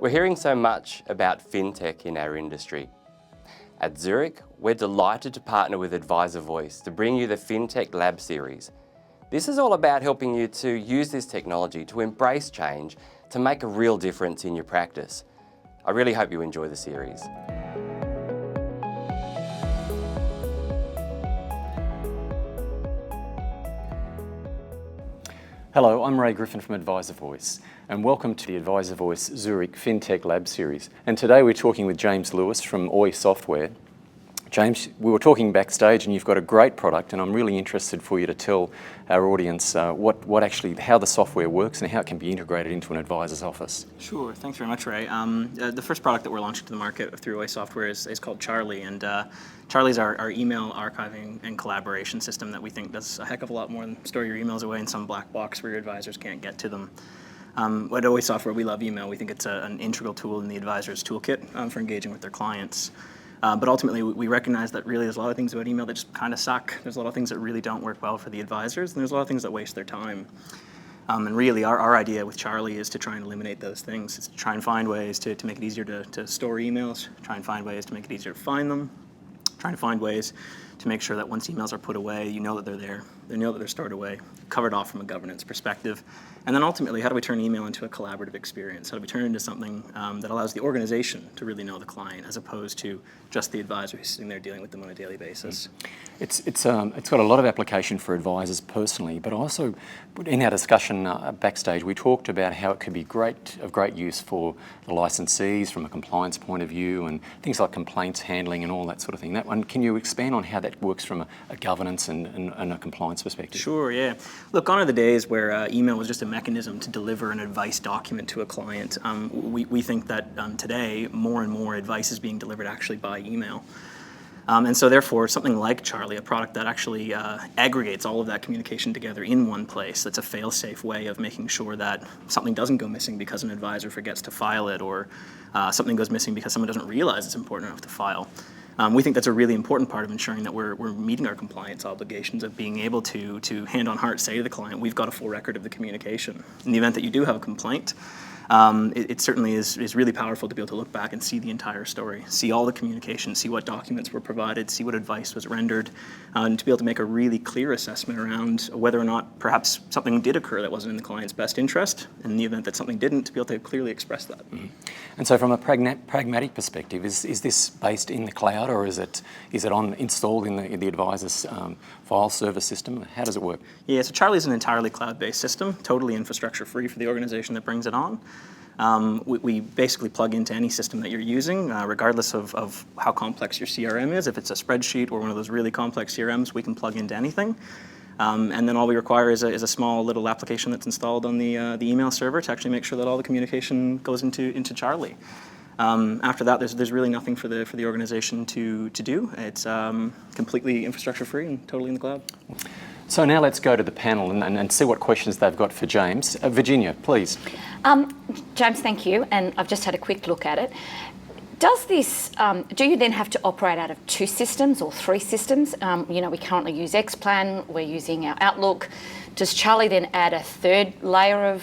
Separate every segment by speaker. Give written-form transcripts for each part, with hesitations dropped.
Speaker 1: We're hearing so much about fintech in our industry. At Zurich, we're delighted to partner with AdviserVoice to bring you the FinTech Lab series. This is all about helping you to use this technology to embrace change to make a real difference in your practice. I really hope you enjoy the series.
Speaker 2: Hello, I'm Ray Griffin from AdviserVoice, and welcome to the AdviserVoice Zurich FinTech Lab series. And today we're talking with James Lewis from OI Software. James, we were talking backstage and you've got a great product, and I'm really interested for you to tell our audience how the software works and how it can be integrated into an advisor's office.
Speaker 3: Sure, thanks very much, Ray. The first product that we're launching to the market through OI Software is called Charlie, and Charlie's our email archiving and collaboration system that we think does a heck of a lot more than store your emails away in some black box where your advisors can't get to them. At OI Software, we love email. We think it's an integral tool in the advisor's toolkit for engaging with their clients. But ultimately, we recognize that really there's a lot of things about email that just kind of suck. There's a lot of things that really don't work well for the advisors, and there's a lot of things that waste their time. And really, our idea with Charlie is to try and eliminate those things. It's to try and find ways to make it easier to store emails, try and find ways to make it easier to find them, trying to find ways to make sure that once emails are put away, you know that they're there, you know that they're stored away, covered off from a governance perspective. And then ultimately, how do we turn email into a collaborative experience? How do we turn it into something that allows the organization to really know the client as opposed to just the advisor who's sitting there dealing with them on a daily basis?
Speaker 2: It's got a lot of application for advisors personally, but also in our discussion backstage, we talked about how it could be of great use for the licensees from a compliance point of view and things like complaints handling and all that sort of thing. That one, can you expand on how that works from a governance and a compliance perspective?
Speaker 3: Sure, yeah. Look, gone are the days where email was just a mechanism to deliver an advice document to a client. We think that today, more and more advice is being delivered actually by email. And so therefore, something like Charlie, a product that actually aggregates all of that communication together in one place, that's a fail-safe way of making sure that something doesn't go missing because an advisor forgets to file it, or something goes missing because someone doesn't realize it's important enough to file. We think that's a really important part of ensuring that we're meeting our compliance obligations of being able to hand on heart say to the client, we've got a full record of the communication. In the event that you do have a complaint, it certainly is really powerful to be able to look back and see the entire story, see all the communication, see what documents were provided, see what advice was rendered, and to be able to make a really clear assessment around whether or not perhaps something did occur that wasn't in the client's best interest, and in the event that something didn't, to be able to clearly express that.
Speaker 2: Mm-hmm. And so from a pragmatic perspective, is this based in the cloud, or is it installed in the advisor's file server system? How does it work?
Speaker 3: Yeah, so Charlie is an entirely cloud-based system, totally infrastructure-free for the organization that brings it on. We basically plug into any system that you're using, regardless of how complex your CRM is. If it's a spreadsheet or one of those really complex CRMs, we can plug into anything. And then all we require is a small little application that's installed on the email server to actually make sure that all the communication goes into Charlie. After that, there's really nothing for the organization to do. It's completely infrastructure-free and totally in the cloud.
Speaker 2: So now let's go to the panel and see what questions they've got for James. Virginia, please.
Speaker 4: James, thank you, and I've just had a quick look at it. Does this, do you then have to operate out of 2 systems or 3 systems? We currently use Xplan, we're using our Outlook. Does Charlie then add a 3rd layer of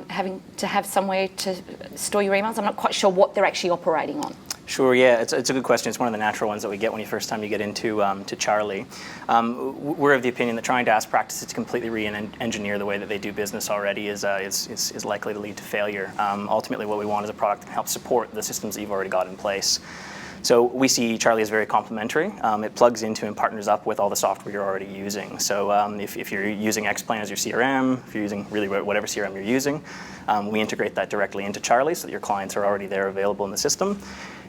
Speaker 4: having to have somewhere to store your emails? I'm not quite sure what they're actually operating on.
Speaker 3: Sure, yeah, it's a good question. It's one of the natural ones that we get when first time you get into to Charlie. We're of the opinion that trying to ask practices to completely re-engineer the way that they do business already is likely to lead to failure. Ultimately, what we want is a product that can help support the systems that you've already got in place. So we see Charlie as very complementary. It plugs into and partners up with all the software you're already using. So if you're using Xplan as your CRM, if you're using really whatever CRM you're using, we integrate that directly into Charlie so that your clients are already there available in the system.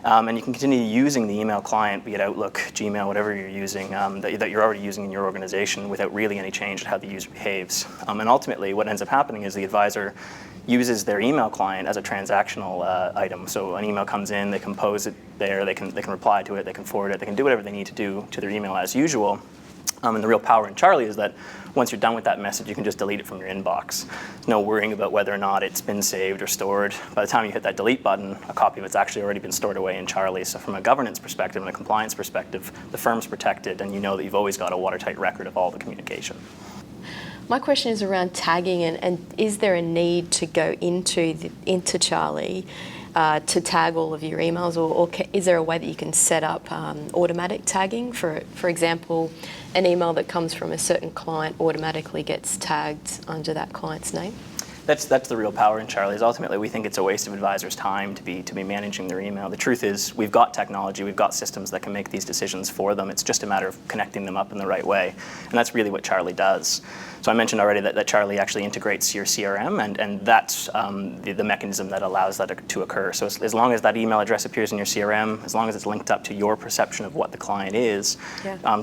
Speaker 3: And you can continue using the email client, be it Outlook, Gmail, whatever you're using, that you're already using in your organization without really any change in how the user behaves. And ultimately, what ends up happening is the advisor uses their email client as a transactional item. So an email comes in, they compose it there, they can reply to it, they can forward it, they can do whatever they need to do to their email as usual. And the real power in Charlie is that once you're done with that message, you can just delete it from your inbox. There's no worrying about whether or not it's been saved or stored. By the time you hit that delete button, a copy of it's actually already been stored away in Charlie. So from a governance perspective and a compliance perspective, the firm's protected, and you know that you've always got a watertight record of all the communication.
Speaker 5: My question is around tagging, and is there a need to go into Charlie to tag all of your emails, or is there a way that you can set up automatic tagging? For example, an email that comes from a certain client automatically gets tagged under that client's name?
Speaker 3: That's the real power in Charlie. Is ultimately we think it's a waste of advisors' time to be managing their email. The truth is we've got technology, we've got systems that can make these decisions for them. It's just a matter of connecting them up in the right way, and that's really what Charlie does. So I mentioned already that Charlie actually integrates your CRM, and that's the mechanism that allows that to occur. So as long as that email address appears in your CRM, as long as it's linked up to your perception of what the client is,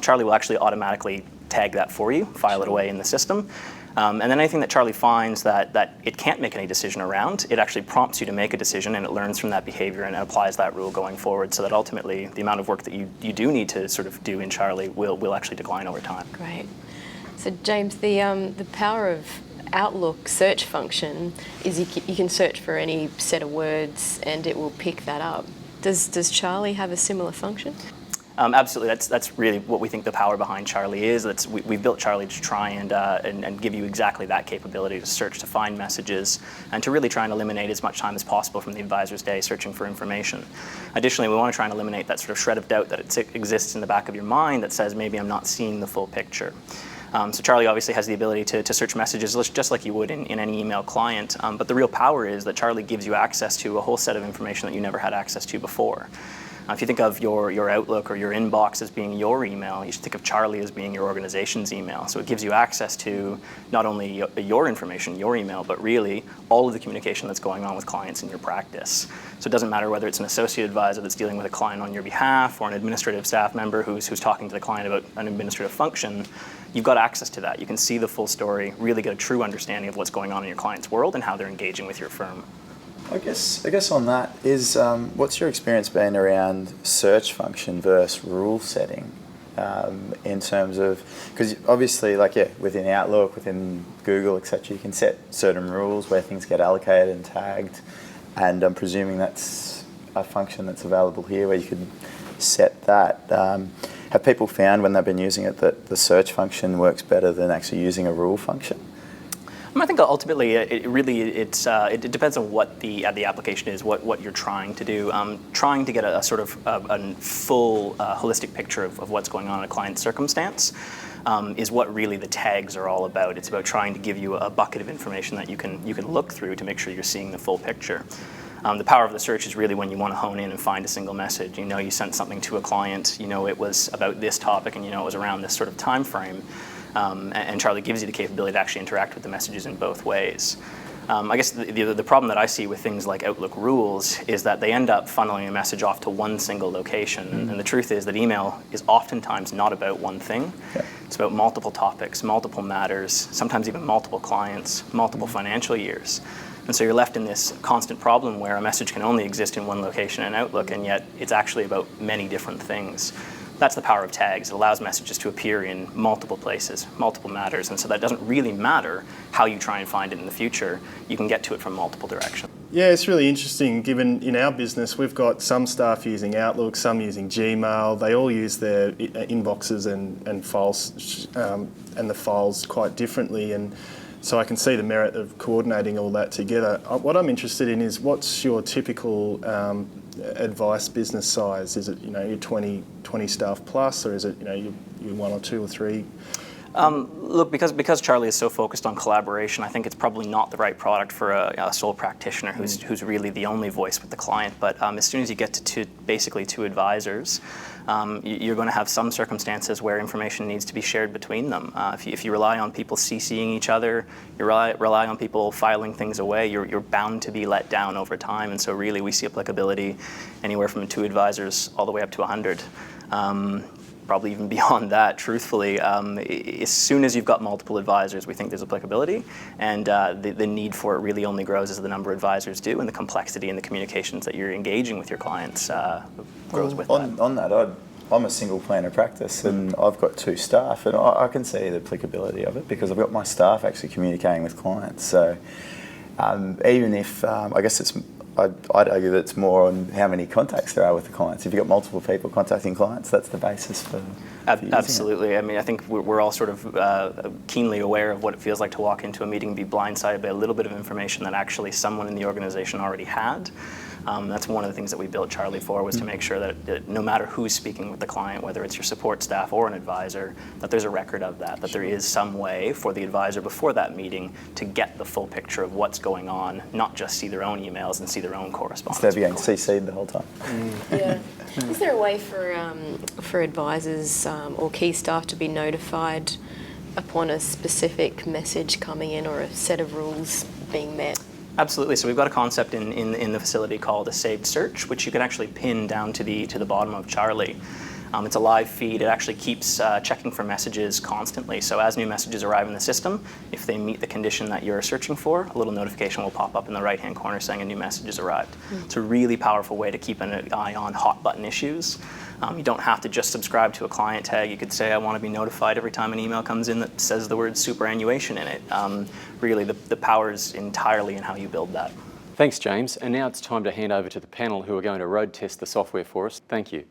Speaker 3: Charlie will actually automatically tag that for you, file it away in the system. And then anything that Charlie finds that it can't make any decision around, it actually prompts you to make a decision, and it learns from that behavior and it applies that rule going forward, so that ultimately the amount of work that you do need to sort of do in Charlie will actually decline over time.
Speaker 5: Great. So James, the power of Outlook search function is you can search for any set of words and it will pick that up. Does Charlie have a similar function?
Speaker 3: Absolutely, that's really what we think the power behind Charlie is. We've built Charlie to try and give you exactly that capability to search, to find messages, and to really try and eliminate as much time as possible from the advisor's day searching for information. Additionally, we want to try and eliminate that sort of shred of doubt that exists in the back of your mind that says maybe I'm not seeing the full picture. So Charlie obviously has the ability to search messages just like you would in any email client, but the real power is that Charlie gives you access to a whole set of information that you never had access to before. If you think of your Outlook or your inbox as being your email, you should think of Charlie as being your organization's email. So it gives you access to not only your information, your email, but really all of the communication that's going on with clients in your practice. So it doesn't matter whether it's an associate advisor that's dealing with a client on your behalf or an administrative staff member who's talking to the client about an administrative function, you've got access to that. You can see the full story, really get a true understanding of what's going on in your client's world and how they're engaging with your firm.
Speaker 6: I guess on that is, what's your experience been around search function versus rule setting, in terms of, because obviously within Outlook, within Google, etc., you can set certain rules where things get allocated and tagged, and I'm presuming that's a function that's available here where you could set that. Have people found when they've been using it that the search function works better than actually using a rule function?
Speaker 3: I think ultimately it depends on what the application is, what you're trying to do. Trying to get a sort of a full holistic picture of what's going on in a client's circumstance is what really the tags are all about. It's about trying to give you a bucket of information that you can look through to make sure you're seeing the full picture. The power of the search is really when you want to hone in and find a single message. You know you sent something to a client, you know it was about this topic, and you know it was around this sort of time frame. And Charlie gives you the capability to actually interact with the messages in both ways. I guess the problem that I see with things like Outlook rules is that they end up funneling a message off to one single location. And the truth is that email is oftentimes not about one thing. Yeah. It's about multiple topics, multiple matters, sometimes even multiple clients, multiple financial years. And so you're left in this constant problem where a message can only exist in one location in Outlook, and yet it's actually about many different things. That's the power of tags. It allows messages to appear in multiple places, multiple matters, and so that doesn't really matter how you try and find it in the future. You can get to it from multiple directions.
Speaker 7: Yeah, it's really interesting given in our business we've got some staff using Outlook, some using Gmail. They all use their inboxes and files and the files quite differently, and so I can see the merit of coordinating all that together. What I'm interested in is what's your typical advice business size? Is it your 20 staff plus, or is it your 1 or 2 or 3?
Speaker 3: Look, because Charlie is so focused on collaboration, I think it's probably not the right product for a sole practitioner who's really the only voice with the client. But as soon as you get to basically 2 advisors, you're going to have some circumstances where information needs to be shared between them. If you rely on people CCing each other, you rely on people filing things away, you're bound to be let down over time. And so really we see applicability anywhere from 2 advisors all the way up to 100. Probably even beyond that, truthfully. As soon as you've got multiple advisors, we think there's applicability, and the need for it really only grows as the number of advisors do, and the complexity and the communications that you're engaging with your clients grows with that.
Speaker 6: On that, I'm a single plan of practice, and I've got 2 staff, and I can see the applicability of it because I've got my staff actually communicating with clients. So even if, I guess I'd argue that it's more on how many contacts there are with the clients. If you've got multiple people contacting clients, that's the basis for
Speaker 3: absolutely. I mean, I think we're all sort of keenly aware of what it feels like to walk into a meeting and be blindsided by a little bit of information that actually someone in the organization already had. That's one of the things that we built Charlie for, was to make sure that no matter who's speaking with the client, whether it's your support staff or an advisor, that there's a record of that there is some way for the advisor before that meeting to get the full picture of what's going on, not just see their own emails and see their own correspondence.
Speaker 6: Instead of getting CC'd the whole time.
Speaker 5: Yeah. Is there a way for advisors or key staff to be notified upon a specific message coming in or a set of rules being met?
Speaker 3: Absolutely. So we've got a concept in the facility called a saved search, which you can actually pin down to the bottom of Charlie. It's a live feed. It actually keeps checking for messages constantly. So as new messages arrive in the system, if they meet the condition that you're searching for, a little notification will pop up in the right-hand corner saying a new message has arrived. It's a really powerful way to keep an eye on hot button issues. You don't have to just subscribe to a client tag. You could say, I want to be notified every time an email comes in that says the word superannuation in it. Really, the power is entirely in how you build that.
Speaker 2: Thanks, James. And now it's time to hand over to the panel who are going to road test the software for us. Thank you.